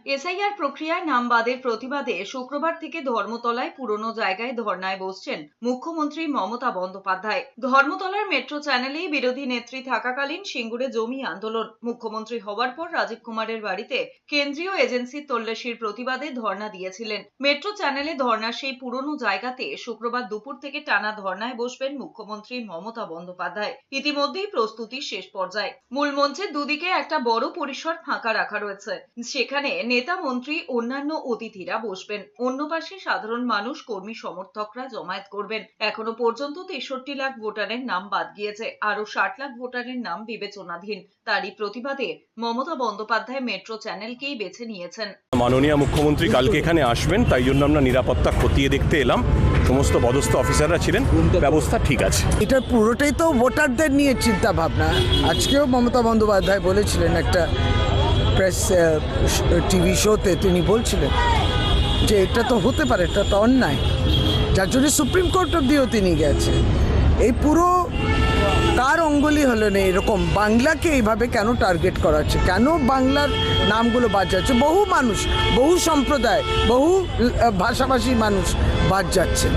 SIR প্রক্রিয়ায় নাম বাদের প্রতিবাদে শুক্রবার থেকে ধর্মতলায় পুরনো জায়গায় ধর্নায় বসছেন মুখ্যমন্ত্রী মমতা বন্দ্যোপাধ্যায়। ধর্মতলার মেট্রো চ্যানেলেই বিরোধী নেত্রী থাকাকালীন সিঙ্গুরে জমি আন্দোলন। মুখ্যমন্ত্রী হওয়ার পর রাজীব কুমারের বাড়িতে কেন্দ্রীয় এজেন্সির তল্লাশির প্রতিবাদে ধর্না দিয়েছিলেন। মেট্রো চ্যানেলে ধর্নার সেই পুরনো জায়গাতে শুক্রবার দুপুর থেকে টানা ধর্নায় বসবেন মুখ্যমন্ত্রী মমতা বন্দ্যোপাধ্যায়। ইতিমধ্যেই প্রস্তুতি শেষ পর্যায়ে। মূল মঞ্চের দুদিকে একটা বড় পরিসর ফাঁকা রাখা রয়েছে, সেখানে নেতা মন্ত্রী অন্যান্য অতিথিরা বসবেন। অন্য পাশে সাধারণ মানুষ, কর্মী সমর্থকরা জমায়েত করবেন। এখনো পর্যন্ত 63 লাখ ভোটারের নাম বাদ গিয়েছে, আরো 60 লাখ ভোটারের নাম বিবেচনাধীন। তারই প্রতিবাদে মমতা বন্দ্যোপাধ্যায় মেট্রো চ্যানেলকেই বেছে নিয়েছেন। মাননীয় মুখ্যমন্ত্রী কালকে এখানে আসবেন, তাই জন্য আমরা নিরাপত্তা খতিয়ে দেখতে এলাম। সমস্ত পদস্থ অফিসাররা ছিলেন, ব্যবস্থা ঠিক আছে। এটা পুরোটাই তো ভোটারদের নিয়ে চিন্তা ভাবনা। আজকেও মমতা বন্দ্যোপাধ্যায় বলেছিলেন একটা প্রেস টিভি শোতে, তিনি বলছিলেন যে এটা তো হতে পারে, এটা তো অন্যায়, যার জন্য সুপ্রিম কোর্ট অব্দিও তিনি গেছে। এই পুরো কার অঙ্গুলি হলো না এরকম বাংলাকে এইভাবে কেন টার্গেট করা হচ্ছে, কেন বাংলার নামগুলো বাদ যাচ্ছে? বহু মানুষ, বহু সম্প্রদায়, বহু ভাষাভাষী মানুষ বাদ যাচ্ছে।